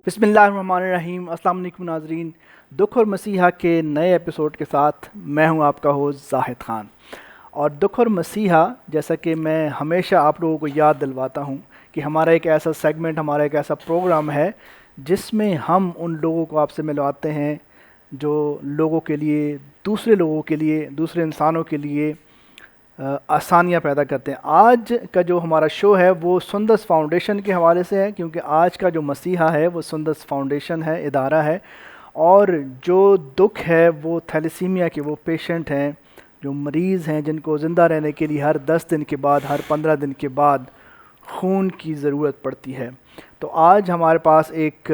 बिस्मिल्लाहिर्रहमानिर्रहीम। अस्सलाम वालेकुम नाज़रीन, दुख और मसीहा के नए एपिसोड के साथ मैं हूं आपका होस्ट ज़ाहिद ख़ान। और दुख और मसीहा, जैसा कि मैं हमेशा आप लोगों को याद दिलवाता हूं कि हमारा एक ऐसा सेगमेंट, हमारा एक ऐसा प्रोग्राम है जिसमें हम उन लोगों को आपसे मिलवाते हैं जो लोगों के लिए, दूसरे लोगों के लिए, दूसरे इंसानों के लिए आसानियाँ पैदा करते हैं। आज का जो हमारा शो है वो सुंदस फाउंडेशन के हवाले से है, क्योंकि आज का जो मसीहा है वो सुंदस फाउंडेशन है, इदारा है। और जो दुख है वो थैलेसीमिया के वो पेशेंट हैं, जो मरीज़ हैं, जिनको ज़िंदा रहने के लिए हर 10 दिन के बाद, हर 15 दिन के बाद खून की ज़रूरत पड़ती है। तो आज हमारे पास एक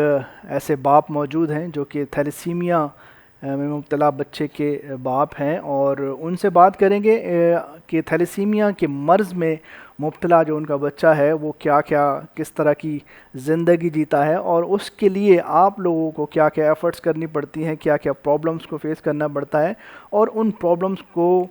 ऐसे बाप मौजूद हैं जो कि थैलेसीमिया में मुब्तला बच्चे के बाप हैं, और उनसे बात करेंगे कि थैलेसीमिया के मर्ज़ में मुब्तला जो उनका बच्चा है वो क्या क्या, किस तरह की ज़िंदगी जीता है, और उसके लिए आप लोगों को क्या क्या एफ़र्ट्स करनी पड़ती हैं, क्या क्या प्रॉब्लम्स को फेस करना पड़ता है, और उन प्रॉब्लम्स को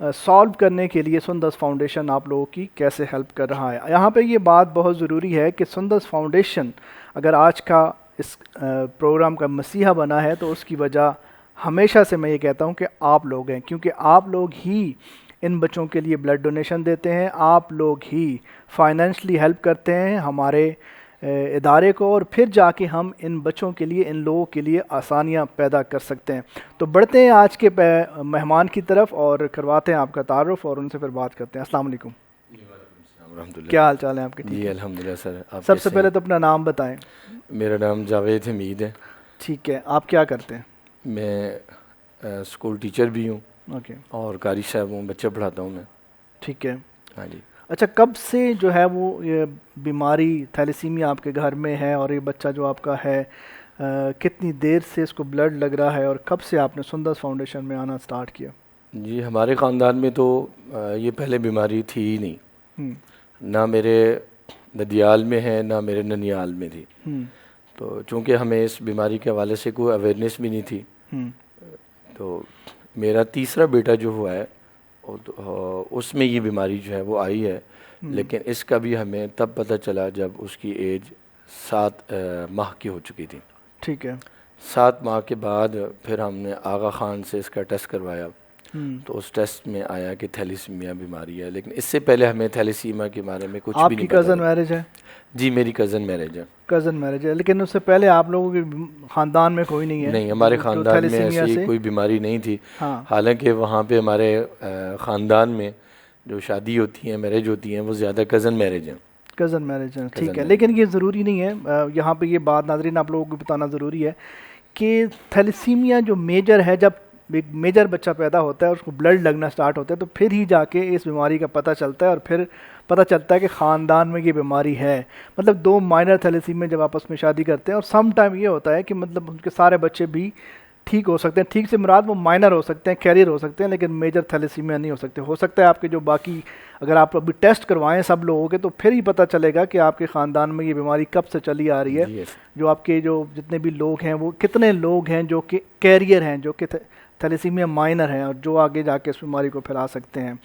सॉल्व करने के लिए सुंदस फाउंडेशन आप लोगों की कैसे हेल्प कर रहा है। यहाँ पे ये बात बहुत ज़रूरी है कि सुंदस फाउंडेशन अगर आज का इस प्रोग्राम का मसीहा बना है तो उसकी वजह हमेशा से मैं ये कहता हूँ कि आप लोग हैं, क्योंकि आप लोग ही इन बच्चों के लिए ब्लड डोनेशन देते हैं, आप लोग ही फाइनेंशली हेल्प करते हैं हमारे इदारे को, और फिर जाके हम इन बच्चों के लिए, इन लोगों के लिए आसानियाँ पैदा कर सकते हैं। तो बढ़ते हैं आज के मेहमान की तरफ और करवाते हैं आपका तारुफ और उनसे फिर बात करते हैं। अस्सलाम वालेकुम। क्या हाल चाल है आपके? ठीक जी है। अल्हम्दुलिल्लाह सर, आप सबसे कैसे पहले हैं? तो अपना नाम बताएं। मेरा नाम जावेद हमीद है। ठीक है, आप क्या करते हैं? मैं स्कूल टीचर भी हूँ ओके। और कारी साहब हूँ, बच्चे पढ़ाता हूँ मैं। ठीक है। हाँ जी। अच्छा, कब से जो है वो ये बीमारी थैलेसीमिया आपके घर में है, और ये बच्चा जो आपका है कितनी देर से इसको ब्लड लग रहा है, और कब से आपने सुंदर फाउंडेशन में आना स्टार्ट किया? जी हमारे ख़ानदान में तो ये पहले बीमारी थी ही नहीं। हम्म। ना मेरे ददियाल में है, ना मेरे ननियाल में थी। हम्म। तो चूँकि हमें इस बीमारी के हवाले से कोई अवेयरनेस भी नहीं थी, हम्म। तो मेरा तीसरा बेटा जो हुआ है उसमें ये बीमारी जो है वो आई है। हम्म। लेकिन इसका भी हमें तब पता चला जब उसकी एज 7 माह की हो चुकी थी। ठीक है। 7 माह के बाद फिर हमने आगा ख़ान से इसका टेस्ट करवाया, हम्म। तो उस टेस्ट में आया कि थैलेसीमिया बीमारी है। लेकिन इससे पहले हमें थैलेसीमिया के बारे में कुछ भी नहीं आपकी पता कज़न था। मैरिज है? जी मेरी कज़न मैरिज है। कज़न मैरिज है, लेकिन उससे पहले आप लोगों के ख़ानदान में कोई नहीं है नहीं, हमारे जो ख़ानदान में थैलेसीमिया ऐसी से? कोई बीमारी नहीं थी। हाँ। हालांकि वहाँ पे हमारे ख़ानदान में जो शादी होती है, मैरिज होती हैं, वो ज़्यादा कज़न मैरिज हैं। कज़न मैरिज है, कज़न ठीक है। मैरिज लेकिन हैं। ये ज़रूरी नहीं है, यहाँ पे ये बात नाज़रीन आप लोगों को बताना ज़रूरी है कि थैलेसीमिया जो मेजर है, जब एक मेजर बच्चा पैदा होता है और उसको ब्लड लगना स्टार्ट होता है तो फिर ही जाके इस बीमारी का पता चलता है, और फिर पता चलता है कि ख़ानदान में ये बीमारी है। मतलब दो माइनर थैलेसीमिया जब आपस में शादी करते हैं, और सम टाइम ये होता है कि मतलब उनके सारे बच्चे भी ठीक हो सकते हैं। ठीक से मुराद वो माइनर हो सकते हैं, कैरियर हो सकते हैं, लेकिन मेजर थैलेसीमिया नहीं हो सकते। हो सकता है आपके जो बाकी, अगर आप अभी टेस्ट करवाएं सब लोगों के, तो फिर ही पता चलेगा कि आपके ख़ानदान में ये बीमारी कब से चली आ रही है। जी यस। जो आपके जो जितने भी लोग हैं वो कितने लोग हैं जो कि कैरियर हैं, जो कि थैलेसीमिया माइनर हैं, और जो आगे जाके इस बीमारी को फैला सकते हैं।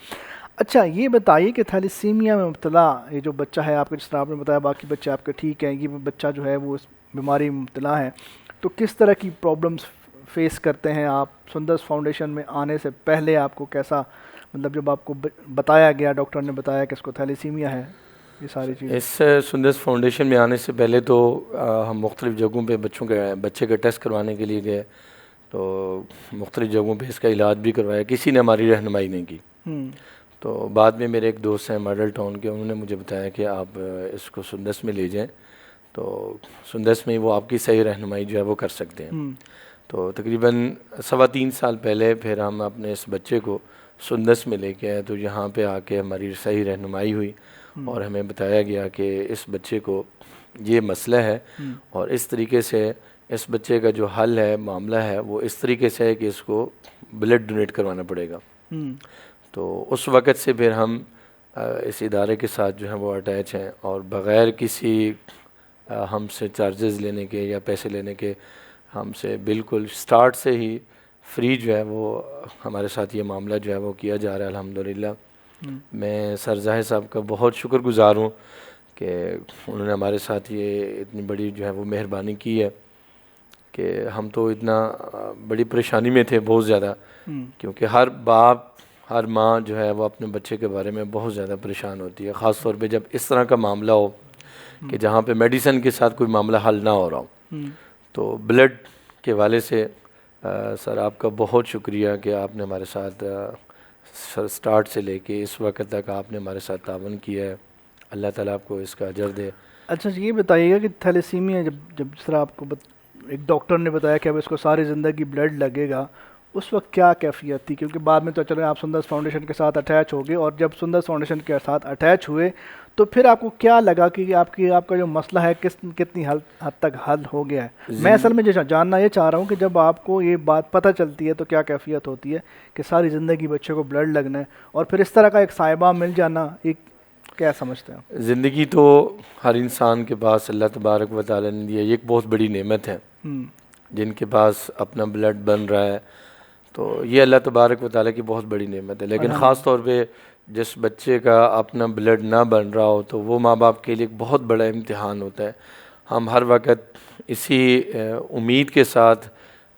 अच्छा, ये बताइए कि थैलेसीमिया में मुब्तला ये जो बच्चा है आपके, जिस तरह आपने बताया बाकी बच्चे आपके ठीक हैं, ये बच्चा जो है वो इस बीमारी में मुब्तला है, तो किस तरह की प्रॉब्लम्स फेस करते हैं आप? सुंदर फाउंडेशन में आने से पहले आपको कैसा, मतलब जब आपको बताया गया, डॉक्टर ने बताया कि इसको थैलेसीमिया है, ये सारी चीज़ें? इस सुंदर फाउंडेशन में आने से पहले तो हम मुख्तलिफ़ जगहों पे बच्चे का टेस्ट करवाने के लिए गए, तो मुख्तलिफ़ जगहों पे इसका इलाज भी करवाया, किसी ने हमारी रहनुमाई नहीं की। हम्म। तो बाद में मेरे एक दोस्त हैं मॉडल टाउन के, उन्होंने मुझे बताया कि आप इसको सुंदस में ले जाएं, तो सुंदस में वो आपकी सही रहनुमाई जो है वो कर सकते हैं। हम्म। तो तकरीबन 3.25 साल पहले फिर हम अपने इस बच्चे को सुंदस में लेके आए, तो यहाँ पे आके हमारी सही रहनुमाई हुई हम्म। और हमें बताया गया कि इस बच्चे को ये मसला है, हम्म। और इस तरीके से इस बच्चे का जो हल है, मामला है, वो इस तरीके से है कि इसको ब्लड डोनेट करवाना पड़ेगा। हम्म। तो उस वक़्त से फिर हम इस इदारे के साथ जो है वो अटैच हैं, और बग़ैर किसी हमसे चार्जेस लेने के या पैसे लेने के, हमसे बिल्कुल स्टार्ट से ही फ्री जो है वो हमारे साथ ये मामला जो है वो किया जा रहा है अल्हम्दुलिल्लाह। हम्म। मैं सर ज़ाहिद साहब का बहुत शुक्रगुज़ार हूँ कि उन्होंने हमारे साथ ये इतनी बड़ी जो है वो मेहरबानी की है कि हम तो इतना बड़ी परेशानी में थे बहुत ज़्यादा, क्योंकि हर बाप हर माँ जो है वो अपने बच्चे के बारे में बहुत ज़्यादा परेशान होती है, ख़ास तौर पे जब इस तरह का मामला हो कि जहाँ पे मेडिसिन के साथ कोई मामला हल ना हो रहा हो। तो ब्लड के वाले से सर आपका बहुत शुक्रिया कि आपने हमारे साथ स्टार्ट से लेके इस वक्त तक आपने हमारे साथ तावन किया है। अल्लाह ताला आपको इसका अजर दे। अच्छा, ये बताइएगा कि थैलेसीमिया जब जब जिस तरह आपको एक डॉक्टर ने बताया कि अब इसको सारी ज़िंदगी ब्लड लगेगा, उस वक्त क्या कैफियत थी? क्योंकि बाद में तो चलो आप सुंदर फाउंडेशन के साथ अटैच हो गए, और जब सुंदर फाउंडेशन के साथ अटैच हुए तो फिर आपको क्या लगा कि आपका जो मसला है कितनी हद तक हल हो गया है? मैं असल में जो जानना ये चाह रहा हूँ कि जब आपको ये बात पता चलती है तो क्या कैफियत होती है कि सारी ज़िंदगी बच्चे को ब्लड लगना है, और फिर इस तरह का एक साहिबा मिल जाना, एक क्या समझते हैं? ज़िंदगी तो हर इंसान के पास अल्लाह तबारक व तआला ने दी है, ये एक बहुत बड़ी नेमत है। जिनके पास अपना ब्लड बन रहा है तो ये अल्लाह तबारक व तआला की बहुत बड़ी नेमत है। लेकिन ख़ास तौर पे जिस बच्चे का अपना ब्लड ना बन रहा हो तो वो माँ बाप के लिए एक बहुत बड़ा इम्तिहान होता है। हम हर वक्त इसी उम्मीद के साथ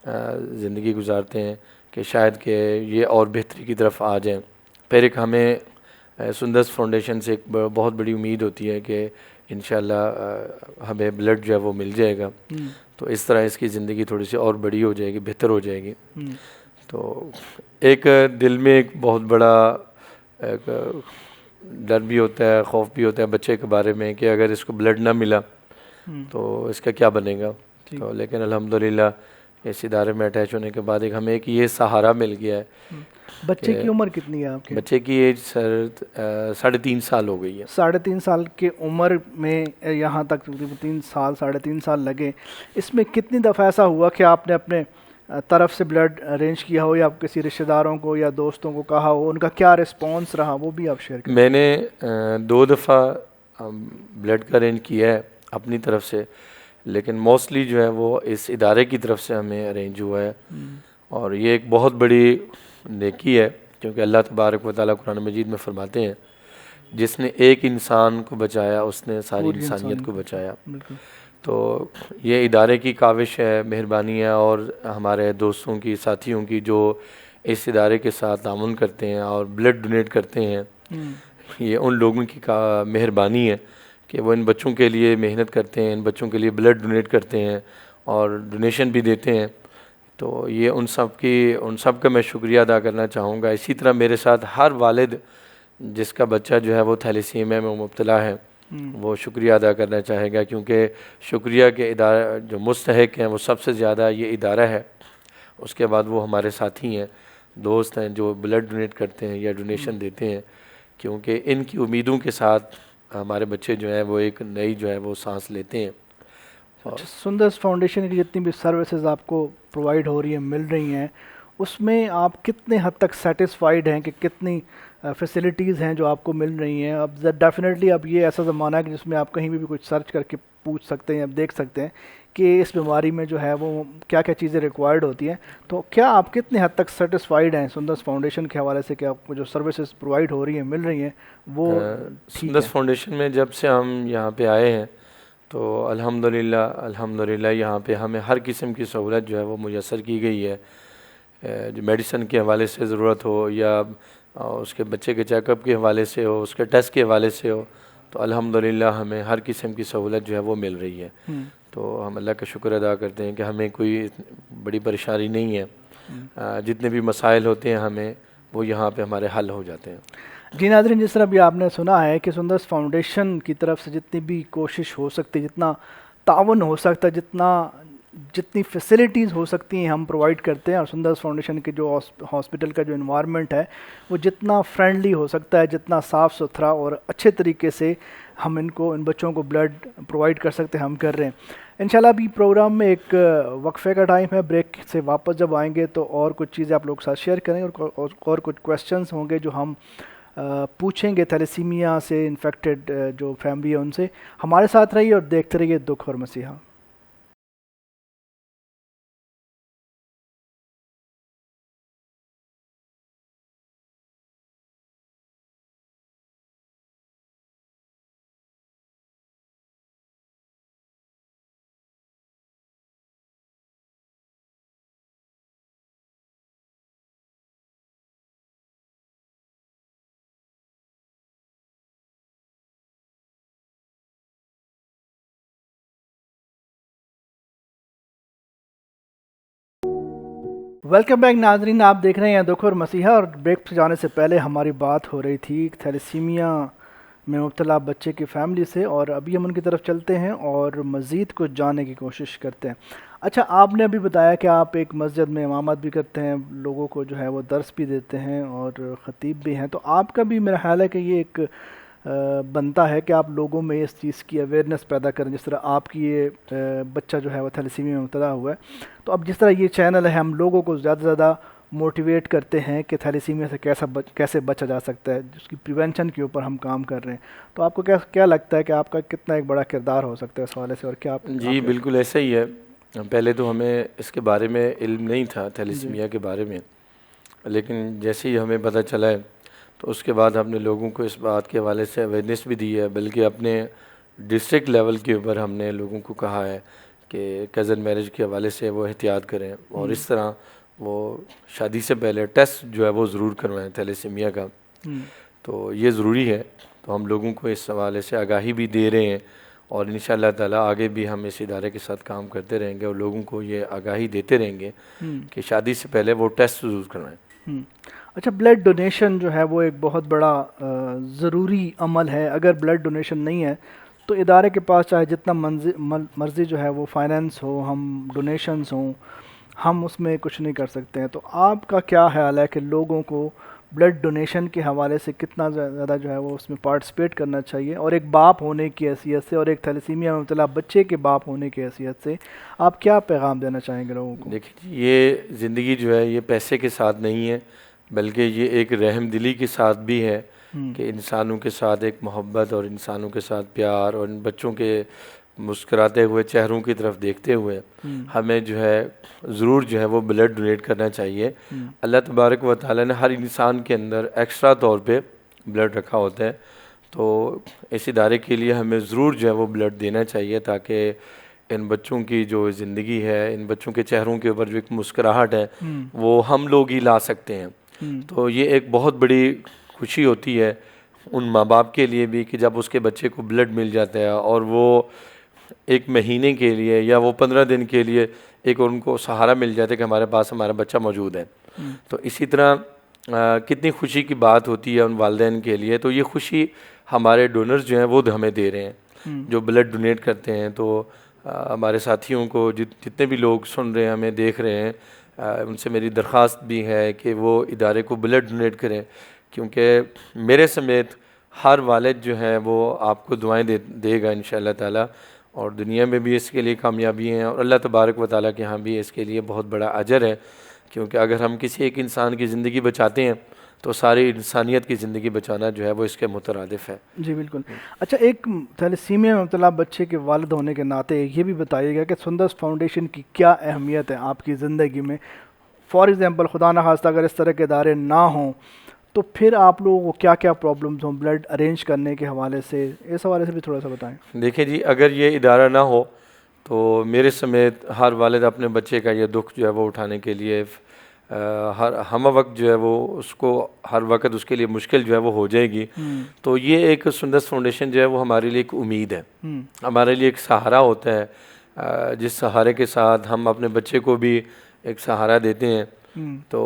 ज़िंदगी गुजारते हैं कि शायद कि ये और बेहतरी की तरफ आ जाएं। फिर एक हमें सुंदर्स फाउंडेशन से एक बहुत बड़ी उम्मीद होती है कि इंशाल्लाह हमें ब्लड जो है वो मिल जाएगा, तो इस तरह इसकी ज़िंदगी थोड़ी सी और बड़ी हो जाएगी, बेहतर हो जाएगी। तो एक दिल में एक बहुत बड़ा एक डर भी होता है, खौफ भी होता है बच्चे के बारे में कि अगर इसको ब्लड ना मिला तो इसका क्या बनेगा। तो लेकिन अल्हम्दुलिल्लाह इस इदारे में अटैच होने के बाद हमें एक ये सहारा मिल गया है। बच्चे की उम्र कितनी है आपके? बच्चे की एज सर 3.5 साल हो गई है। 3.5 साल की उम्र में यहाँ तक 3 साल 3.5 साल लगे, इसमें कितनी दफ़ा ऐसा हुआ कि आपने अपने तरफ से ब्लड अरेंज किया हो, या किसी रिश्तेदारों को या दोस्तों को कहा हो, उनका क्या रिस्पांस रहा, वो भी आप शेयर करें? मैंने 2 दफ़ा ब्लड का अरेंज किया है अपनी तरफ से, लेकिन मोस्टली जो है वो इस इदारे की तरफ से हमें अरेंज हुआ है। और ये एक बहुत बड़ी नेकी है, क्योंकि अल्लाह तबारक व तआला कुरान मजीद में फरमाते हैं जिसने एक इंसान को बचाया उसने सारी इंसानियत को बचाया। तो ये इदारे की काविश है, मेहरबानी है, और हमारे दोस्तों की, साथियों की जो इस इदारे के साथ तामुन करते हैं और ब्लड डोनेट करते हैं, ये उन लोगों की का मेहरबानी है कि वो इन बच्चों के लिए मेहनत करते हैं, इन बच्चों के लिए ब्लड डोनेट करते हैं और डोनेशन भी देते हैं। तो ये उन सब का मैं शुक्रिया अदा करना चाहूँगा। इसी तरह मेरे साथ हर वालिद जिसका बच्चा जो है वो थैलेसीमिया में मुब्तला है वो शुक्रिया अदा करना चाहेगा, क्योंकि शुक्रिया के इदारा जो मुस्तहिक हैं वो सबसे ज़्यादा ये इदारा है। उसके बाद वो हमारे साथी हैं, दोस्त हैं जो ब्लड डोनेट करते हैं या डोनेशन देते हैं, क्योंकि इनकी उम्मीदों के साथ हमारे बच्चे जो हैं वो एक नई जो है वो सांस लेते हैं। अच्छा, सुंदर्स फाउंडेशन की जितनी भी सर्विसेज आपको प्रोवाइड हो रही है, मिल रही हैं, उसमें आप कितने हद तक सेटिस्फाइड हैं कि कितनी फैसिलिटीज़ हैं जो आपको मिल रही हैं? अब डेफिनेटली अब ये ऐसा ज़माना है कि जिसमें आप कहीं भी कुछ सर्च करके पूछ सकते हैं, अब देख सकते हैं कि इस बीमारी में जो है वो क्या क्या चीज़ें रिक्वायर्ड होती हैं। तो क्या आप कितने हद तक सेटिस्फाइड हैं सुंदर्स फाउंडेशन के हवाले से कि आपको जो सर्विसेज प्रोवाइड हो रही हैं, मिल रही हैं, वो ठीक है? सुंदर्स फाउंडेशन में जब से हम यहाँ पे आए हैं तो अल्हम्दुलिल्लाह यहाँ पे हमें हर किस्म की सहूलत जो है वो मुयसर की गई है। जो मेडिसिन के हवाले से ज़रूरत हो या उसके बच्चे के चेकअप के हवाले से हो, उसके टेस्ट के हवाले से हो, तो अल्हम्दुलिल्लाह हमें हर किस्म की सहूलत जो है वो मिल रही है। तो हम अल्लाह का शुक्र अदा करते हैं कि हमें कोई बड़ी परेशानी नहीं है। जितने भी मसाइल होते हैं हमें वो यहाँ पे हमारे हल हो जाते हैं। जी नाज़रीन, जिस तरह भी आपने सुना है कि सुंदर्स फाउंडेशन की तरफ से जितनी भी कोशिश हो सकती है, जितना तावन हो सकता है, जितनी फैसिलिटीज़ हो सकती हैं हम प्रोवाइड करते हैं। और सुंदर्स फाउंडेशन के जो हॉस्पिटल का जो इन्वायरमेंट है वो जितना फ्रेंडली हो सकता है, जितना साफ़ सुथरा और अच्छे तरीके से हम इन बच्चों को ब्लड प्रोवाइड कर सकते हैं, हम कर रहे हैं। इंशाल्लाह अभी प्रोग्राम में एक वक्फे का टाइम है, ब्रेक से वापस जब आएंगे तो और कुछ चीज़ें आप लोग के साथ शेयर करेंगे, और कुछ क्वेश्चंस होंगे जो हम पूछेंगे थैलेसीमिया से इन्फेक्टेड जो फैमिली है उनसे। हमारे साथ रहिए और देखते रहिए दुख और मसीहा। वेलकम बैक नाजरीन, आप देख रहे हैं दुख और मसीहा। और ब्रेक पे जाने से पहले हमारी बात हो रही थी थैलेसीमिया में मुब्तला बच्चे की फ़ैमिली से, और अभी हम उनकी तरफ चलते हैं और मज़ीद कुछ जानने की कोशिश करते हैं। अच्छा, आपने अभी बताया कि आप एक मस्जिद में इमामत भी करते हैं, लोगों को जो है वो दर्स भी देते हैं और ख़तीब भी हैं, तो आपका भी मेरा ख्याल है कि ये एक बनता है कि आप लोगों में इस चीज़ की अवेयरनेस पैदा करें। जिस तरह आपकी ये बच्चा जो है वो थैलेसीमिया में मुब्तला हुआ है, तो अब जिस तरह ये चैनल है हम लोगों को ज़्यादा से ज़्यादा मोटिवेट करते हैं कि थैलेसीमिया से कैसे बचा जा सकता है, जिसकी प्रिवेंशन के ऊपर हम काम कर रहे हैं। तो आपको क्या क्या लगता है कि आपका कितना एक बड़ा किरदार हो सकता है इस हवाले से, और क्या जी बिल्कुल ऐसा ही है। पहले तो हमें इसके बारे में इल्म नहीं था, जी थैलेसीमिया के बारे में, लेकिन जैसे ही हमें पता चला है तो उसके बाद हमने लोगों को इस बात के हवाले से अवेयरनेस भी दी है। बल्कि अपने डिस्ट्रिक्ट लेवल के ऊपर हमने लोगों को कहा है कि कज़न मैरिज के हवाले से वो एहतियात करें, और इस तरह वो शादी से पहले टेस्ट जो है वो ज़रूर करवाएं थैलेसीमिया का। तो ये ज़रूरी है। तो हम लोगों को इस हवाले से आगाही भी दे रहे हैं, और इंशाअल्लाह ताला आगे भी हम इस इदारे के साथ काम करते रहेंगे और लोगों को ये आगाही देते रहेंगे कि शादी से पहले वो टेस्ट ज़रूर करवाएं। अच्छा, ब्लड डोनेशन जो है वो एक बहुत बड़ा ज़रूरी अमल है। अगर ब्लड डोनेशन नहीं है तो इदारे के पास चाहे जितना मर्ज़ी जो है वो फाइनेंस हो, हम डोनेशंस हों, हम उसमें कुछ नहीं कर सकते हैं। तो आपका क्या ख्याल है कि लोगों को ब्लड डोनेशन के हवाले से कितना ज़्यादा जो है वो उसमें पार्टिसिपेट करना चाहिए, और एक बाप होने की हैसियत से और एक थैलेसीमिया में मुब्तला बच्चे के बाप होने की हैसियत से आप क्या पैगाम देना चाहेंगे लोगों को? देखिए, ये ज़िंदगी जो है ये पैसे के साथ नहीं है, बल्कि ये एक रहम दिली के साथ भी है कि इंसानों के साथ एक मोहब्बत और इंसानों के साथ प्यार, और इन बच्चों के मुस्कुराते हुए चेहरों की तरफ देखते हुए हमें जो है ज़रूर जो है वो ब्लड डोनेट करना चाहिए। अल्लाह तबारक व तआला ने हर इंसान के अंदर एक्स्ट्रा तौर पे ब्लड रखा होता है, तो इस इदारे के लिए हमें ज़रूर जो है वो ब्लड देना चाहिए, ताकि इन बच्चों की जो ज़िंदगी है, इन बच्चों के चेहरों के ऊपर जो एक मुस्कुराहट है वो हम लोग ही ला सकते हैं। तो ये एक बहुत बड़ी खुशी होती है उन माँ बाप के लिए भी कि जब उसके बच्चे को ब्लड मिल जाता है, और वो एक महीने के लिए या वो 15 दिन के लिए एक उनको सहारा मिल जाता है कि हमारे पास हमारा बच्चा मौजूद है। तो इसी तरह कितनी खुशी की बात होती है उन वालिदैन के लिए। तो ये खुशी हमारे डोनर्स जो हैं वो हमें दे रहे हैं, जो ब्लड डोनेट करते हैं। तो हमारे साथियों को जितने भी लोग सुन रहे हैं, हमें देख रहे हैं, उनसे मेरी दरख्वास्त भी है कि वो इदारे को ब्लड डोनेट करें, क्योंकि मेरे समेत हर वालिद जो है वो आपको दुआएं देगा इंशाअल्लाह ताला, और दुनिया में भी इसके लिए कामयाबी हैं, और अल्लाह तबारक व तआला के यहाँ भी इसके लिए बहुत बड़ा अजर है। क्योंकि अगर हम किसी एक इंसान की ज़िंदगी बचाते हैं तो सारी इंसानियत की ज़िंदगी बचाना जो है वो इसके मुतरादिफ है। जी बिल्कुल। अच्छा, एक थैलेसीमिया में मुब्तला बच्चे के वालिद होने के नाते ये भी बताइएगा कि सुंदर्स फाउंडेशन की क्या अहमियत है आपकी ज़िंदगी में। फॉर एग्ज़ाम्पल, खुदा न खास्ता अगर इस तरह के इदारे ना हों तो फिर आप लोगों को क्या क्या प्रॉब्लम्स हों ब्लड अरेंज करने के हवाले से, इस हवाले से भी थोड़ा सा बताएं। देखिए जी, अगर ये इदारा ना हो तो मेरे समेत हर वालिद अपने बच्चे का ये दुख जो है वो उठाने के लिए हर हम वक्त जो है वो उसको हर वक्त उसके लिए मुश्किल जो है वो हो जाएगी। तो ये एक सुंदर्स फाउंडेशन जो है वो हमारे लिए एक उम्मीद है, हमारे लिए एक सहारा होता है, जिस सहारे के साथ हम अपने बच्चे को भी एक सहारा देते हैं। तो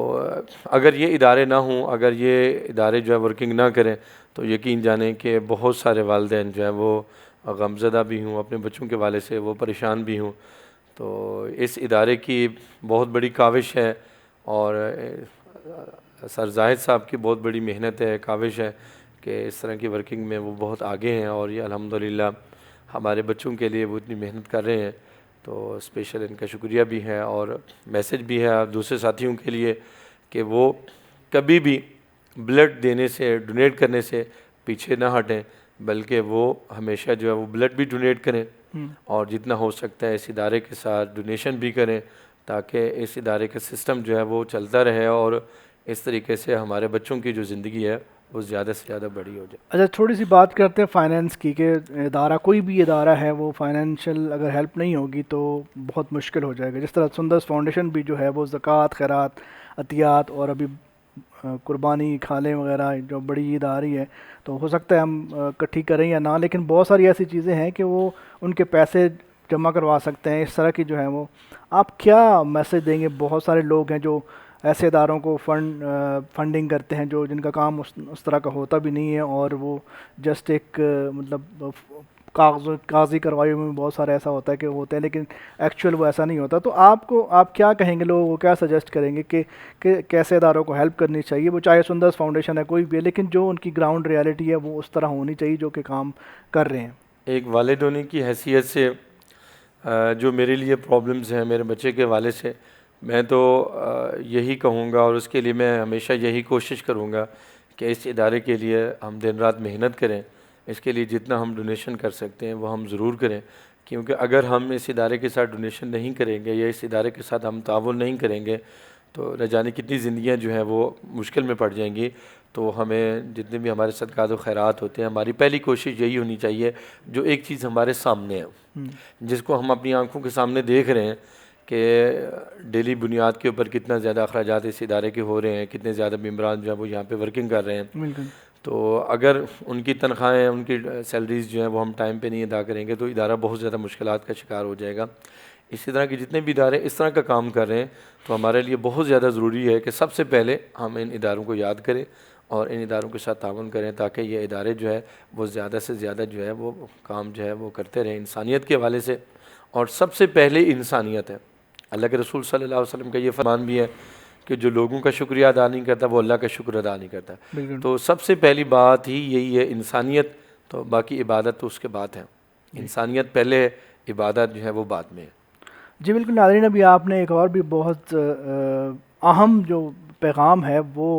अगर ये इदारे ना हों, अगर ये इदारे जो है वर्किंग ना करें, तो यकीन जाने कि बहुत सारे वालिदैन जो है वो गमज़दा भी हूँ, अपने बच्चों के वाले से वो परेशान भी हूँ। तो इस इदारे की बहुत बड़ी काविश है, और सर जाहिद साहब की बहुत बड़ी मेहनत है, काविश है कि इस तरह की वर्किंग में वो बहुत आगे हैं, और ये अल्हम्दुलिल्लाह हमारे बच्चों के लिए वो इतनी मेहनत कर रहे हैं। तो स्पेशल इनका शुक्रिया भी है, और मैसेज भी है दूसरे साथियों के लिए कि वो कभी भी ब्लड देने से, डोनेट करने से पीछे ना हटें, बल्कि वो हमेशा जो है वो ब्लड भी डोनेट करें, और जितना हो सकता है इस इदारे के साथ डोनेशन भी करें, ताकि इस इदारे का सिस्टम जो है वो चलता रहे, और इस तरीके से हमारे बच्चों की जो ज़िंदगी है वो ज़्यादा से ज़्यादा बड़ी हो जाए। अच्छा, थोड़ी सी बात करते हैं फाइनेंस की, कि इदारा कोई भी इदारा है वो फाइनेंशियल अगर हेल्प नहीं होगी तो बहुत मुश्किल हो जाएगा। जिस तरह सुंदर्स फाउंडेशन भी जो है वो ज़कात, खैरात, अतियात और अभी कुर्बानी, खाले वगैरह जो बड़ी ईद आ रही है, तो हो सकता है हम इकट्ठी करें या ना, लेकिन बहुत सारी ऐसी चीज़ें हैं कि वो उनके पैसे जमा करवा सकते हैं, इस तरह की जो है वो आप क्या मैसेज देंगे? बहुत सारे लोग हैं जो ऐसे इदारों को फंडिंग करते हैं जो जिनका काम उस तरह का होता भी नहीं है, और वो जस्ट एक मतलब कागजी कार्रवाई में बहुत सारा ऐसा होता है कि होते हैं, लेकिन एक्चुअल वो ऐसा नहीं होता। तो आप क्या कहेंगे, लोगों को क्या सजेस्ट करेंगे कि कैसे इदारों को हेल्प करनी चाहिए? वो चाहे सुंदर्स फाउंडेशन है, कोई भी है, लेकिन जो उनकी ग्राउंड रियलिटी है वो उस तरह होनी चाहिए जो कि काम कर रहे हैं। एक वालिद होने की हैसियत से जो मेरे लिए प्रॉब्लम्स हैं मेरे बच्चे के हवाले से, मैं तो यही कहूँगा और उसके लिए मैं हमेशा यही कोशिश करूँगा कि इस इदारे के लिए हम दिन रात मेहनत करें। इसके लिए जितना हम डोनेशन कर सकते हैं वो हम ज़रूर करें, क्योंकि अगर हम इस इदारे के साथ डोनेशन नहीं करेंगे या इस इदारे के साथ हम ताउन नहीं करेंगे तो न जाने कितनी ज़िंदगियाँ जो हैं वो मुश्किल में पड़ जाएंगी। तो हमें जितने भी हमारे सदक़ात व खैरात होते हैं, हमारी पहली कोशिश यही होनी चाहिए जो एक चीज़ हमारे सामने है, जिसको हम अपनी आंखों के सामने देख रहे हैं कि डेली बुनियाद के ऊपर कितना ज़्यादा अखराजात इस इदारे के हो रहे हैं, कितने ज़्यादा मेम्बरान जो है वो यहाँ पे वर्किंग कर रहे हैं। तो अगर उनकी तनख्वाहें, उनकी सैलरीज़ जो हैं वो हम टाइम पे नहीं अदा करेंगे तो इदारा बहुत ज़्यादा मुश्किलात का शिकार हो जाएगा। इसी तरह के जितने भी इदारे इस तरह का काम कर रहे हैं तो हमारे लिए बहुत ज़्यादा ज़रूरी है कि सबसे पहले हम इन इदारों को याद करें और इन इदारों के साथ ताउन करें, ताकि ये इदारे जो है वो ज़्यादा से ज़्यादा जो है वो काम जो है वो करते रहें इंसानियत के हवाले से। और सबसे पहले इंसानियत है। अल्लाह के रसूल सल्लल्लाहु अलैहि वसल्लम का ये फरमान भी है कि जो लोगों का शुक्रिया अदा नहीं करता वो अल्लाह का शुक्र अदा नहीं करता। तो सबसे पहली बात ही यही है इंसानियत, तो बाकी इबादत तो उसके बाद है। इंसानियत पहले है, इबादत जो है वो बाद में है। जी बिल्कुल नाज़रीन, अभी आपने एक और भी बहुत अहम जो पैगाम है वो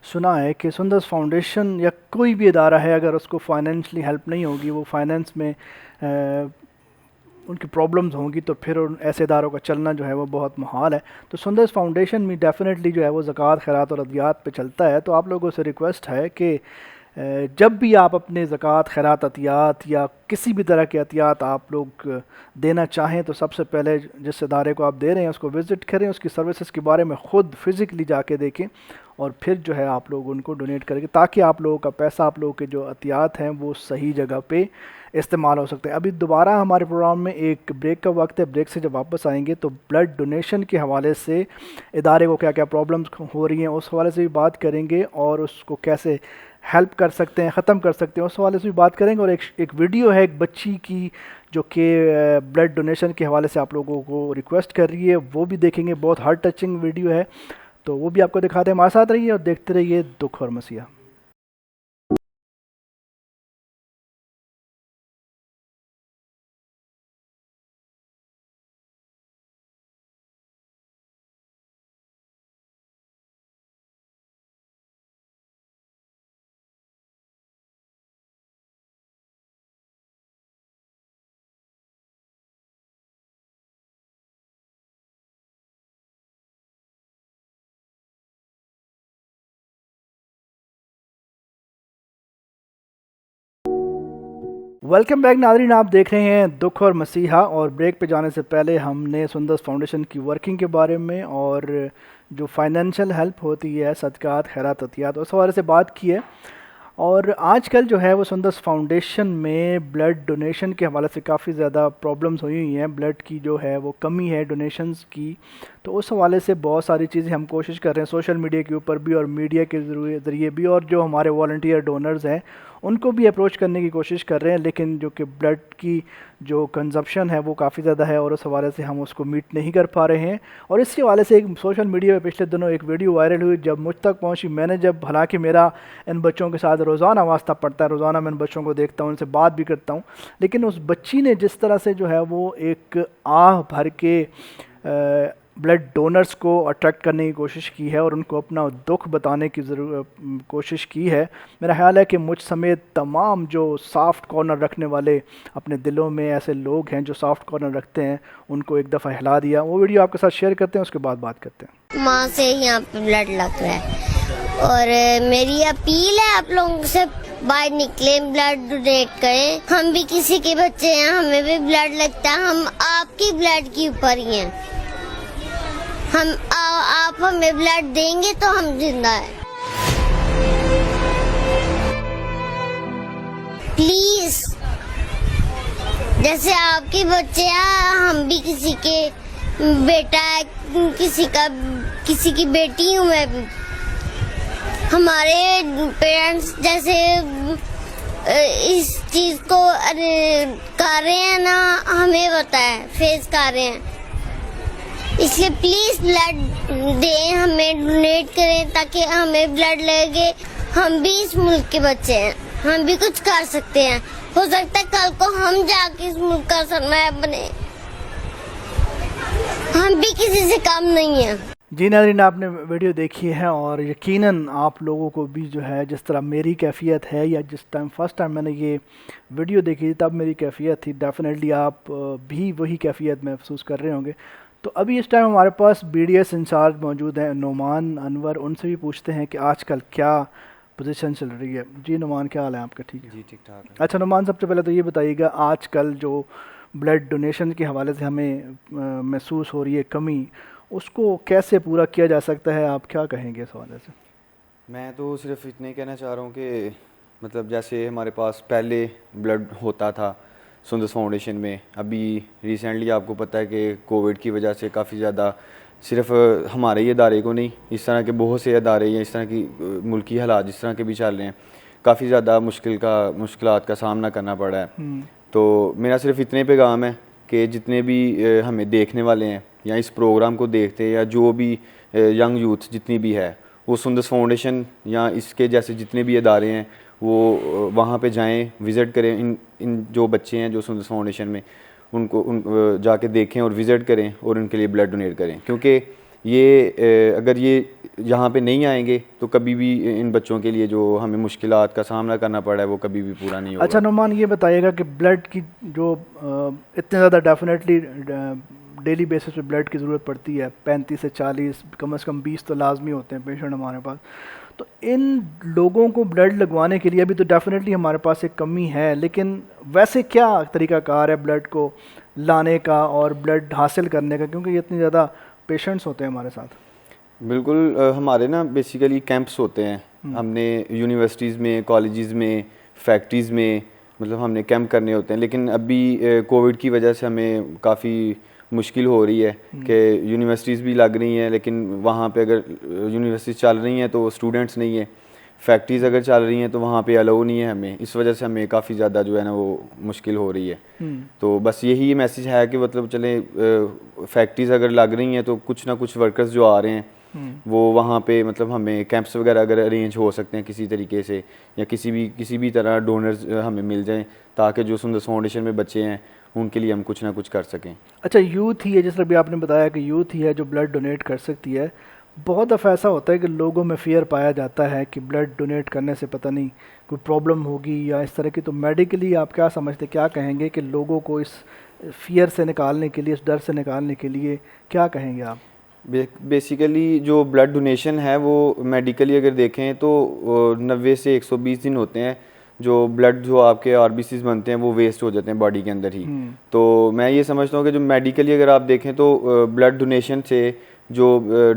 सुना है कि सुंदर्स फाउंडेशन या कोई भी इदारा है, अगर उसको फाइनेंशली हेल्प नहीं होगी, वो फाइनेंस में उनकी प्रॉब्लम्स होंगी, तो फिर उन ऐसे इदारों का चलना जो है वो बहुत मुहाल है। तो सुंदर्स फाउंडेशन में डेफिनेटली जो है वो ज़कात, खैरात और अदियात पे चलता है। तो आप लोगों से रिक्वेस्ट है कि जब भी आप अपने ज़कात, खैरात, अतियात या किसी भी तरह के अतियात आप लोग देना चाहें, तो सबसे पहले जिस इदारे को आप दे रहे हैं उसको विज़िट करें, उसकी सर्विसेज के बारे में ख़ुद फिज़िकली जाके देखें और फिर जो है आप लोग उनको डोनेट करेंगे, ताकि आप लोगों का पैसा, आप लोगों के जो अतियात हैं वो सही जगह पे इस्तेमाल हो सकते हैं। अभी दोबारा हमारे प्रोग्राम में एक ब्रेक का वक्त है। ब्रेक से जब वापस आएंगे तो ब्लड डोनेशन के हवाले से इदारे को क्या क्या प्रॉब्लम्स हो रही हैं उस हवाले से भी बात करेंगे, और उसको कैसे हेल्प कर सकते हैं, ख़त्म कर सकते हैं, उस हवाले से भी बात करेंगे। और एक वीडियो है एक बच्ची की जो कि ब्लड डोनेशन के हवाले से आप लोगों को रिक्वेस्ट कर रही है, वो भी देखेंगे। बहुत हार्ट टचिंग वीडियो है, तो वो भी आपको दिखाते हैं। हमारे साथ रहिए और देखते रहिए दुख और मसीहा। वेलकम बैक नाज़रीन, आप देख रहे हैं दुख और मसीहा। और ब्रेक पे जाने से पहले हमने सुंदर्स फाउंडेशन की वर्किंग के बारे में और जो फाइनेंशियल हेल्प होती है, सदक़ात, खैरात, अतियात, उस हवाले से बात की है। और आजकल जो है वो सुंदर्स फाउंडेशन में ब्लड डोनेशन के हवाले से काफ़ी ज़्यादा प्रॉब्लम्स हुई हैं। ब्लड की जो है वो कमी है डोनेशंस की, तो उस हवाले से बहुत सारी चीज़ें हम कोशिश कर रहे हैं सोशल मीडिया के ऊपर भी और मीडिया के ज़रिए भी, और जो हमारे वॉलंटियर डोनर्स हैं उनको भी अप्रोच करने की कोशिश कर रहे हैं। लेकिन जो कि ब्लड की जो कंजप्शन है वो काफ़ी ज़्यादा है और उस हवाले से हम उसको मीट नहीं कर पा रहे हैं। और इसी हवाले से एक सोशल मीडिया पे पिछले दिनों एक वीडियो वायरल हुई, जब मुझ तक पहुंची, मैंने जब, हालांकि मेरा इन बच्चों के साथ रोज़ाना वास्ता पड़ता है, रोज़ाना मैं इन बच्चों को देखता हूँ, उनसे बात भी करता हूँ, लेकिन उस बच्ची ने जिस तरह से जो है वो एक आह भर के ब्लड डोनर्स को अट्रैक्ट करने की कोशिश की है और उनको अपना दुख बताने की कोशिश की है, मेरा ख्याल है कि मुझ समेत तमाम जो सॉफ्ट कॉर्नर रखने वाले अपने दिलों में ऐसे लोग हैं जो सॉफ्ट कॉर्नर रखते हैं, उनको एक दफ़ा हिला दिया। वो वीडियो आपके साथ शेयर करते हैं, उसके बाद बात करते हैं। माँ से यहाँ पे ब्लड लग रहा है और मेरी अपील है आप लोगों से, बाहर निकले, ब्लड डोनेट करें। हम भी किसी के बच्चे हैं, हमें भी ब्लड लगता है, हम आपकी ब्लड के ऊपर ही हैं। आप हमें ब्लड देंगे तो हम जिंदा है। प्लीज जैसे आपके बच्चे हैं, हम भी किसी के बेटा है, किसी की बेटी हूँ मैं भी। हमारे पेरेंट्स जैसे इस चीज को कर रहे हैं ना, हमें पता है, फेस कर रहे हैं। इसलिए प्लीज ब्लड दें, हमें डोनेट करें ताकि हमें ब्लड लगे। हम भी इस मुल्क के बच्चे हैं, हम भी कुछ कर सकते हैं। हो सकता है कल को हम जाके इस मुल्क का सरमाया बने। हम भी किसी से कम नहीं है। जी नाज़रीन, आपने वीडियो देखी है और यकीनन आप लोगों को भी जो है जिस तरह मेरी कैफ़ियत है या जिस टाइम फर्स्ट टाइम मैंने ये वीडियो देखी तब मेरी कैफ़ियत थी, डेफिनेटली आप भी वही कैफ़ियत महसूस कर रहे होंगे। तो अभी इस टाइम हमारे पास BDS इंचार्ज मौजूद हैं नुमान अनवर, उनसे भी पूछते हैं कि आजकल क्या पोजीशन चल रही है। जी नुमान, क्या हाल है आपका? ठीक है जी, ठीक ठाक है। अच्छा नुमान, सबसे पहले तो ये बताइएगा, आजकल जो ब्लड डोनेशन के हवाले से हमें महसूस हो रही है कमी, उसको कैसे पूरा किया जा सकता है? आप क्या कहेंगे इस हवाले से? मैं तो सिर्फ इतना ही कहना चाह रहा हूँ कि मतलब जैसे हमारे पास पहले ब्लड होता था सुंदस फाउंडेशन में, अभी रिसेंटली आपको पता है कि कोविड की वजह से काफ़ी ज़्यादा सिर्फ हमारे ही इदारे को नहीं, इस तरह के बहुत से इदारे या इस तरह की मुल्की हालात जिस तरह के भी चल रहे हैं, काफ़ी ज़्यादा मुश्किलात का सामना करना पड़ा है। तो मेरा सिर्फ इतने पैगाम है कि जितने भी हमें देखने वाले हैं या इस प्रोग्राम को देखते हैं या जो भी यंग यूथ जितनी भी है, वो सुंदस फाउंडेशन या इसके जैसे जितने भी इदारे हैं वो वहाँ पे जाएं, विज़िट करें। इन जो बच्चे हैं जो सुंदस फाउंडेशन में, उनको जाके देखें और विज़िट करें और उनके लिए ब्लड डोनेट करें, क्योंकि ये अगर ये यहाँ पे नहीं आएंगे तो कभी भी इन बच्चों के लिए जो हमें मुश्किलात का सामना करना पड़ा है वो कभी भी पूरा नहीं होगा। अच्छा नुमान, ये बताइएगा कि ब्लड की जो इतने ज़्यादा डेफिनेटली डेली बेसिस पे ब्लड की ज़रूरत पड़ती है, 35 से 40, कम से कम 20 तो लाजमी होते हैं पेशेंट हमारे पास। तो इन लोगों को ब्लड लगवाने के लिए अभी तो डेफिनेटली हमारे पास एक कमी है, लेकिन वैसे क्या तरीक़ाकार है ब्लड को लाने का और ब्लड हासिल करने का, क्योंकि ये इतने ज़्यादा पेशेंट्स होते हैं हमारे साथ? बिल्कुल, हमारे ना बेसिकली कैंप्स होते हैं। हमने यूनिवर्सिटीज़ में, कॉलेजेस में, फैक्ट्रीज़ में मतलब हमने कैंप करने होते हैं, लेकिन अभी कोविड की वजह से हमें काफ़ी मुश्किल हो रही है कि यूनिवर्सिटीज़ भी लग रही हैं लेकिन वहाँ पे अगर यूनिवर्सिटीज़ चल रही हैं तो स्टूडेंट्स नहीं है, फैक्ट्रीज़ अगर चल रही हैं तो वहाँ पे अलाउ नहीं है हमें। इस वजह से हमें काफ़ी ज़्यादा जो है ना वो मुश्किल हो रही है। तो बस यही मैसेज है कि मतलब चले, फैक्ट्रीज़ अगर लग रही हैं तो कुछ ना कुछ वर्कर्स जो आ रहे हैं वो वहाँ पे मतलब हमें कैंप्स वगैरह अगर अरेंज हो सकते हैं किसी तरीके से, या किसी भी तरह डोनर्स हमें मिल जाएं ताकि जो सुंदस फाउंडेशन में बच्चे हैं उनके लिए हम कुछ ना कुछ कर सकें। अच्छा, यूथ ही है, जिस तरह भी आपने बताया कि यूथ ही है जो ब्लड डोनेट कर सकती है। बहुत दफ़ा ऐसा होता है कि लोगों में फ़ियर पाया जाता है कि ब्लड डोनेट करने से पता नहीं कोई प्रॉब्लम होगी या इस तरह की। तो मेडिकली आप क्या समझते, क्या कहेंगे कि लोगों को इस फ़ियर से निकालने के लिए, इस डर से निकालने के लिए क्या कहेंगे आप? बेसिकली जो ब्लड डोनेशन है वो मेडिकली अगर देखें तो 90 से 120 दिन होते हैं जो ब्लड जो आपके RBCs बनते हैं वो वेस्ट हो जाते हैं बॉडी के अंदर ही। तो मैं ये समझता हूँ कि जो मेडिकली अगर आप देखें तो ब्लड डोनेशन से जो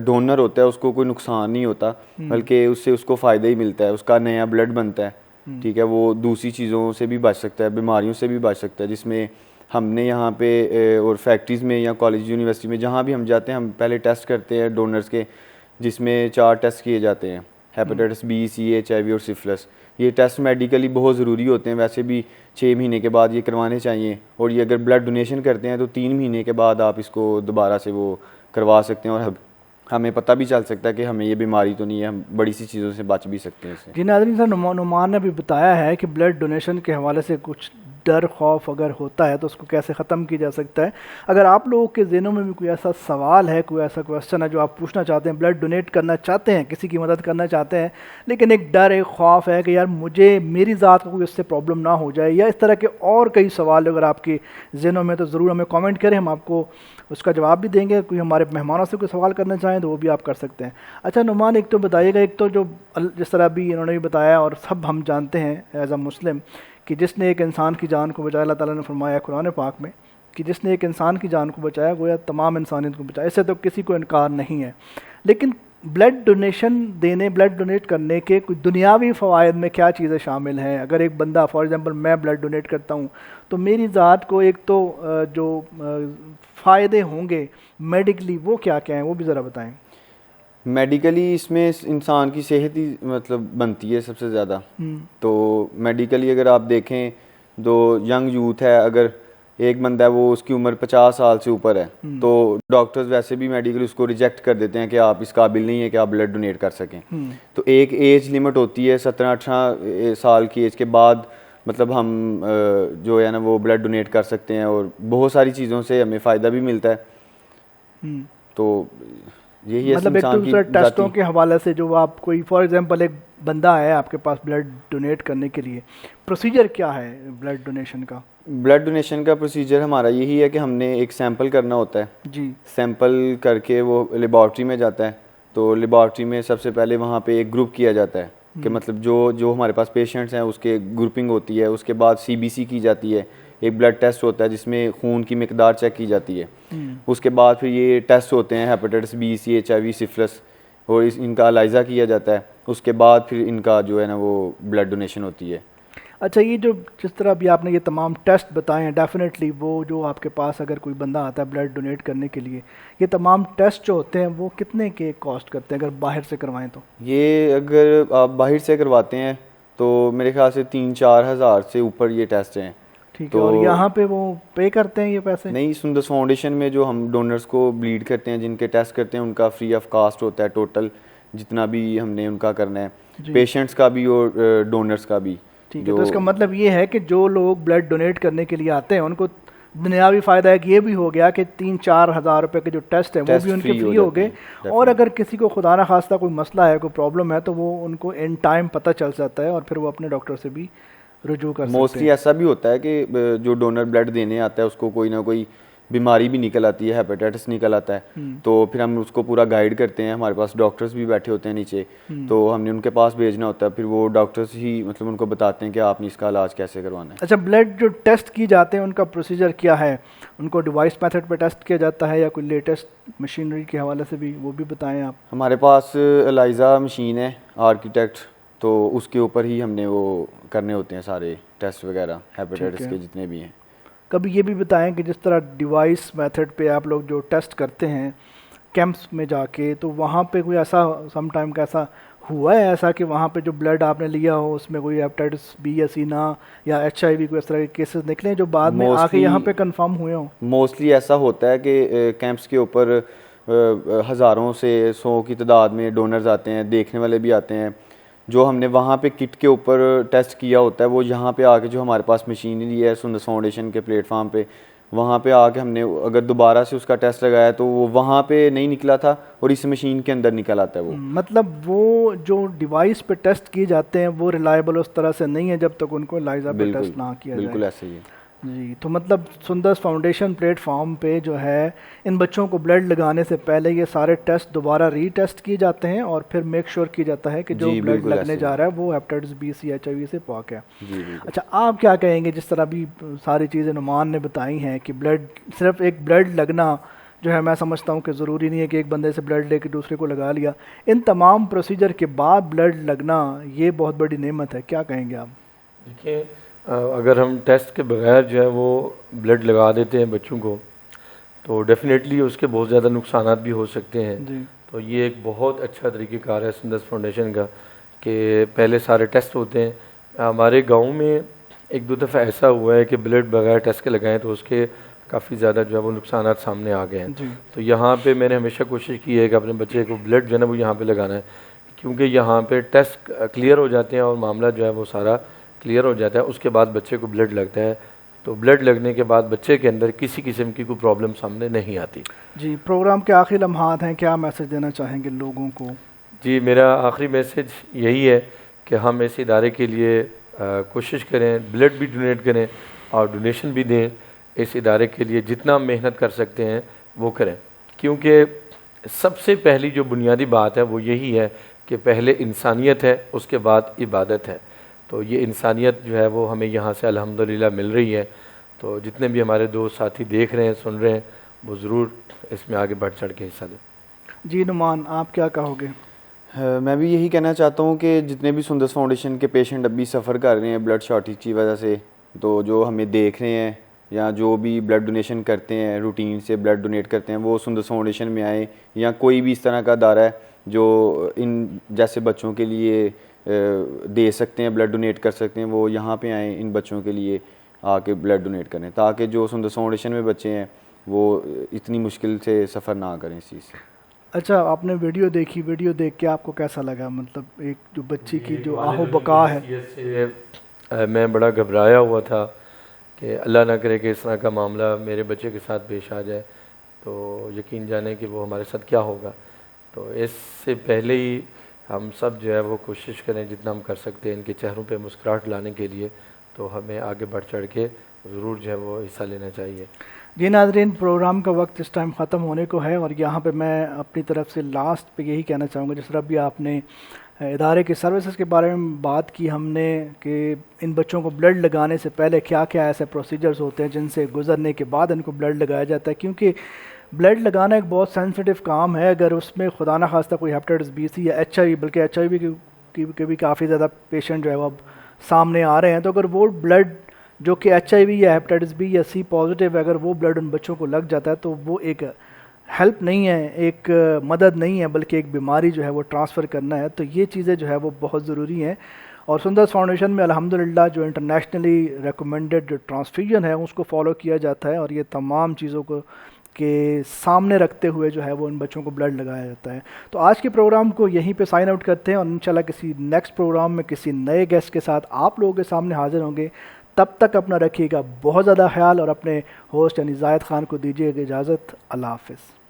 डोनर होता है उसको कोई नुकसान नहीं होता, बल्कि उससे उसको फ़ायदा ही मिलता है, उसका नया ब्लड बनता है। ठीक है, वो दूसरी चीज़ों से भी बच सकता है, बीमारियों से भी बच सकता है, जिसमें हमने यहाँ पे और फैक्ट्रीज़ में या कॉलेज यूनिवर्सिटी में जहाँ भी हम जाते हैं हम पहले टेस्ट करते हैं डोनर्स के, जिसमें 4 टेस्ट किए जाते हैं, हेपेटाइटिस B, C, HIV और सिफिलिस। ये टेस्ट मेडिकली बहुत ज़रूरी होते हैं, वैसे भी 6 महीने के बाद ये करवाने चाहिए, और ये अगर ब्लड डोनेशन करते हैं तो 3 महीने के बाद आप इसको दोबारा से वो करवा सकते हैं और हमें पता भी चल सकता है कि हमें ये बीमारी तो नहीं है, हम बड़ी सी चीज़ों से बच भी सकते हैं इससे। जी नाज़रीन, सर नुमान ने भी बताया है कि ब्लड डोनेशन के हवाले से कुछ डर खौफ अगर होता है तो उसको कैसे ख़त्म किया जा सकता है। अगर आप लोगों के ज़हनों में भी कोई ऐसा सवाल है, कोई ऐसा क्वेश्चन है जो आप पूछना चाहते हैं, ब्लड डोनेट करना चाहते हैं, किसी की मदद करना चाहते हैं, लेकिन एक डर, एक खौफ है कि यार मुझे मेरी ज़ात को कोई इससे प्रॉब्लम ना हो जाए, या इस तरह के और कई सवाल अगर आपके ज़हनों में, तो ज़रूर हमें कमेंट करें, हम आपको उसका जवाब भी देंगे। कोई हमारे मेहमानों से कोई सवाल करना चाहें तो वो भी आप कर सकते हैं। अच्छा नुमान, एक तो बताइएगा, एक तो जो जिस तरह भी इन्होंने भी बताया और सब हम जानते हैं एज अ मुस्लिम कि जिसने एक इंसान की जान को बचाया, अल्लाह ताला ने फरमाया कुरान पाक में कि जिसने एक इंसान की जान को बचाया गोया तमाम इंसानियत को बचाया, इससे तो किसी को इनकार नहीं है। लेकिन ब्लड डोनेशन देने, ब्लड डोनेट करने के कुछ दुनियावी फ़वाइद में क्या चीज़ें शामिल हैं? अगर एक बंदा फॉर एग्जांपल मैं ब्लड डोनेट करता हूँ तो मेरी ज़ात को एक तो जो फ़ायदे होंगे मेडिकली वो क्या क्या हैं, वो भी ज़रा बताएं। मेडिकली इसमें इंसान की सेहत ही मतलब बनती है सबसे ज़्यादा। तो मेडिकली अगर आप देखें, जो यंग यूथ है, अगर एक बंदा है वो उसकी उम्र 50 साल से ऊपर है तो डॉक्टर्स वैसे भी मेडिकली उसको रिजेक्ट कर देते हैं कि आप इस काबिल नहीं है कि आप ब्लड डोनेट कर सकें। तो एक एज लिमिट होती है 17-18 साल की एज के बाद मतलब हम जो है ना वो ब्लड डोनेट कर सकते हैं और बहुत सारी चीज़ों से हमें फ़ायदा भी मिलता है। तो यही है मतलब एक तो दूसरा टेस्टों के हवाले से, जो आप कोई फॉर एग्जांपल एक बंदा है आपके पास ब्लड डोनेट करने के लिए, प्रोसीजर क्या है ब्लड डोनेशन का? ब्लड डोनेशन का प्रोसीजर हमारा यही है कि हमने एक सैंपल करना होता है जी। सैंपल करके वो लेबॉर्ट्री में जाता है। तो लेबॉर्ट्री में सबसे पहले वहाँ पे एक ग्रुप किया जाता है कि मतलब जो जो हमारे पास पेशेंट्स हैं उसके ग्रुपिंग होती है। उसके बाद सीबीसी की जाती है, एक ब्लड टेस्ट होता है जिसमें खून की मिकदार चेक की जाती है। उसके बाद फिर ये टेस्ट होते हैं हेपेटाइटिस बी, सी, HIV, सिफिलिस, और इनका एलाइजा किया जाता है। उसके बाद फिर इनका जो है ना वो ब्लड डोनेशन होती है। अच्छा, ये जो जिस तरह अभी आपने ये तमाम टेस्ट बताए हैं, डेफिनेटली वो जो आपके पास अगर कोई बंदा आता है ब्लड डोनेट करने के लिए, ये तमाम टेस्ट जो होते हैं वो कितने के कॉस्ट करते हैं अगर बाहर से करवाएं तो? ये अगर आप बाहर से करवाते हैं तो मेरे ख्याल से 3-4 हज़ार से ऊपर ये टेस्ट हैं। ठीक है। और यहाँ पे वो पे करते हैं ये पैसे? नहीं, सुंदर फाउंडेशन में जो हम डोनर्स को ब्लीड करते हैं, जिनके टेस्ट करते हैं, उनका फ्री ऑफ कास्ट होता है टोटल जितना भी हमने उनका करना है, पेशेंट्स का भी और डोनर्स का भी। ठीक है। तो इसका मतलब ये है कि जो लोग ब्लड डोनेट करने के लिए आते हैं उनको दुनियावी फ़ायदा है कि ये भी हो गया कि 3-4 हज़ार रुपये के जो टेस्ट हैं वो भी उनके फ्री हो गए। और अगर किसी को खुदा ना खास्ता कोई मसला है, कोई प्रॉब्लम है, तो वो उनको इन टाइम पता चल जाता है और फिर वो अपने डॉक्टर से भी रुजू कर सकते हैं। मोस्टली ऐसा भी होता है कि जो डोनर ब्लड देने आता है उसको कोई ना कोई बीमारी भी निकल आती है, हेपेटाइटिस निकल आता है, तो फिर हम उसको पूरा गाइड करते हैं। हमारे पास डॉक्टर्स भी बैठे होते हैं नीचे, तो हमने उनके पास भेजना होता है। फिर वो डॉक्टर्स ही मतलब उनको बताते हैं कि आपने इसका इलाज कैसे करवाना है। अच्छा, ब्लड जो टेस्ट की जाते हैं उनका प्रोसीजर क्या है? उनको डिवाइस मेथड पे टेस्ट किया जाता है या कोई लेटेस्ट मशीनरी के हवाले से भी वो भी बताएं आप। हमारे पास एलाइजा मशीन है आर्किटेक्ट, तो उसके ऊपर ही हमने वो करने होते हैं सारे टेस्ट वगैरह हेपेटाइटिस के जितने भी हैं। कभी ये भी बताएं कि जिस तरह डिवाइस मेथड पे आप लोग जो टेस्ट करते हैं कैंप्स में जाके, तो वहाँ पे कोई ऐसा सम टाइम का ऐसा हुआ है ऐसा कि वहाँ पे जो ब्लड आपने लिया हो उसमें कोई हेपेटाइटिस बी या सी ना या HIV कोई इस तरह के केसेस निकले जो बाद में आके यहाँ पे कंफर्म हुए हों? मोस्टली ऐसा होता है कि कैंप्स के ऊपर हज़ारों से 100 की तादाद में डोनर्स आते हैं, देखने वाले भी आते हैं। जो हमने वहाँ पे किट के ऊपर टेस्ट किया होता है वो यहाँ पे आके जो हमारे पास मशीनरी है सुंदर फाउंडेशन के प्लेटफॉर्म पे, वहाँ पे आके हमने अगर दोबारा से उसका टेस्ट लगाया तो वो वहाँ पे नहीं निकला था और इस मशीन के अंदर निकल आता है वो। मतलब वो जो डिवाइस पे टेस्ट किए जाते हैं वो रिलायबल उस तरह से नहीं है जब तक उनको एलाइजा पे टेस्ट ना किया जाए। बिल्कुल ऐसे ही है जी। तो मतलब सुंदर फाउंडेशन प्लेटफॉर्म पे जो है इन बच्चों को ब्लड लगाने से पहले ये सारे टेस्ट दोबारा रीटेस्ट किए जाते हैं और फिर मेक श्योर किया जाता है कि जो ब्लड लगने जा रहा है वो हेपेटाइटिस बी, सी, HIV से पाक है। अच्छा, आप क्या कहेंगे जिस तरह भी सारी चीज़ें नुमान ने बताई हैं कि ब्लड सिर्फ एक ब्लड लगना जो है, मैं समझता हूँ कि ज़रूरी नहीं है कि एक बंदे से ब्लड लेके दूसरे को लगा लिया, इन तमाम प्रोसीजर के बाद ब्लड लगना ये बहुत बड़ी नेमत है, क्या कहेंगे आप? देखिए, अगर हम टेस्ट के बगैर जो है वो ब्लड लगा देते हैं बच्चों को तो डेफिनेटली उसके बहुत ज़्यादा नुकसानात भी हो सकते हैं। तो ये एक बहुत अच्छा तरीक़ेकार है सुंदर फाउंडेशन का कि पहले सारे टेस्ट होते हैं। हमारे गांव में एक दो दफ़ा ऐसा हुआ है कि ब्लड बगैर टेस्ट के लगाएं तो उसके काफ़ी ज़्यादा जो है वो नुकसानात सामने आ गए हैं। तो यहाँ पे मैंने हमेशा कोशिश की है कि अपने बच्चे को ब्लड जो है ना वो यहाँ पे लगाना है, क्योंकि यहाँ पे टेस्ट क्लियर हो जाते हैं और मामला जो है वो सारा क्लियर हो जाता है। उसके बाद बच्चे को ब्लड लगता है, तो ब्लड लगने के बाद बच्चे के अंदर किसी किस्म की कोई प्रॉब्लम सामने नहीं आती। जी, प्रोग्राम के आखिरी लम्हात हैं, क्या मैसेज देना चाहेंगे लोगों को? जी, मेरा आखिरी मैसेज यही है कि हम इस इदारे के लिए कोशिश करें, ब्लड भी डोनेट करें और डोनेशन भी दें। इस इदारे के लिए जितना मेहनत कर सकते हैं वो करें, क्योंकि सबसे पहली जो बुनियादी बात है वो यही है कि पहले इंसानियत है, उसके बाद इबादत है। तो ये इंसानियत जो है वो हमें यहाँ से अल्हम्दुलिल्लाह मिल रही है। तो जितने भी हमारे दोस्त साथी देख रहे हैं, सुन रहे हैं, वो ज़रूर इसमें आगे बढ़ चढ़ के हिस्सा दें। जी नुमान, आप क्या कहोगे? मैं भी यही कहना चाहता हूँ कि जितने भी सुंदर फाउंडेशन के पेशेंट अभी सफ़र कर रहे हैं ब्लड शॉर्टेज की वजह से, तो जो हमें देख रहे हैं या जो भी ब्लड डोनेशन करते हैं, रूटीन से ब्लड डोनेट करते हैं, वो सुंदर फाउंडेशन में आए, या कोई भी इस तरह का अदारा है जो इन जैसे बच्चों के लिए दे सकते हैं, ब्लड डोनेट कर सकते हैं, वो यहाँ पे आएँ, इन बच्चों के लिए आके ब्लड डोनेट करें, ताकि जो सुंदर फाउंडेशन में बच्चे हैं वो इतनी मुश्किल से सफ़र ना करें इस चीज़ से। अच्छा, आपने वीडियो देखी, वीडियो देख के आपको कैसा लगा? मतलब एक जो बच्ची की जो आहो बका है, से मैं बड़ा घबराया हुआ था कि अल्लाह ना करे कि इस तरह का मामला मेरे बच्चे के साथ पेश आ जाए, तो यकीन जाने कि वो हमारे साथ क्या होगा। तो इससे पहले ही हम सब जो है वो कोशिश करें जितना हम कर सकते हैं इनके चेहरों पे मुस्कुराहट लाने के लिए, तो हमें आगे बढ़ चढ़ के ज़रूर जो है वो हिस्सा लेना चाहिए। जी नाज़रीन, प्रोग्राम का वक्त इस टाइम ख़त्म होने को है और यहाँ पे मैं अपनी तरफ से लास्ट पे यही कहना चाहूँगा, जिस तरह भी आपने इदारे की सर्विसेज के बारे में बात की हमने कि इन बच्चों को ब्लड लगाने से पहले क्या क्या ऐसे प्रोसीजर्स होते हैं जिनसे गुजरने के बाद इनको ब्लड लगाया जाता है, क्योंकि ब्लड लगाना एक बहुत सेंसिटिव काम है। अगर उसमें खुदा न खास्ता कोई हेपेटाइटिस बी सी या HIV, बल्कि HIV की भी काफ़ी ज़्यादा पेशेंट जो है वो अब सामने आ रहे हैं, तो अगर वो ब्लड जो कि HIV या हेपेटाइटिस बी या C पॉजिटिव है, अगर वो ब्लड उन बच्चों को लग जाता है तो वो एक हेल्प नहीं है, एक मदद नहीं है, बल्कि एक बीमारी जो है वो ट्रांसफ़र करना है। तो ये चीज़ें जो है वो बहुत ज़रूरी हैं और सुंदर फाउंडेशन में अल्हम्दुलिल्लाह जो इंटरनेशनली रिकमेंडेड जो ट्रांसफ्यूजन है उसको फॉलो किया जाता है और ये तमाम चीज़ों को के सामने रखते हुए जो है वो इन बच्चों को ब्लड लगाया जाता है। तो आज के प्रोग्राम को यहीं पे साइन आउट करते हैं और इंशाल्लाह किसी नेक्स्ट प्रोग्राम में किसी नए गेस्ट के साथ आप लोगों के सामने हाजिर होंगे। तब तक अपना रखिएगा बहुत ज़्यादा ख्याल और अपने होस्ट यानी जाहिद खान को दीजिएगा इजाज़त। अल्लाह हाफ़िज़।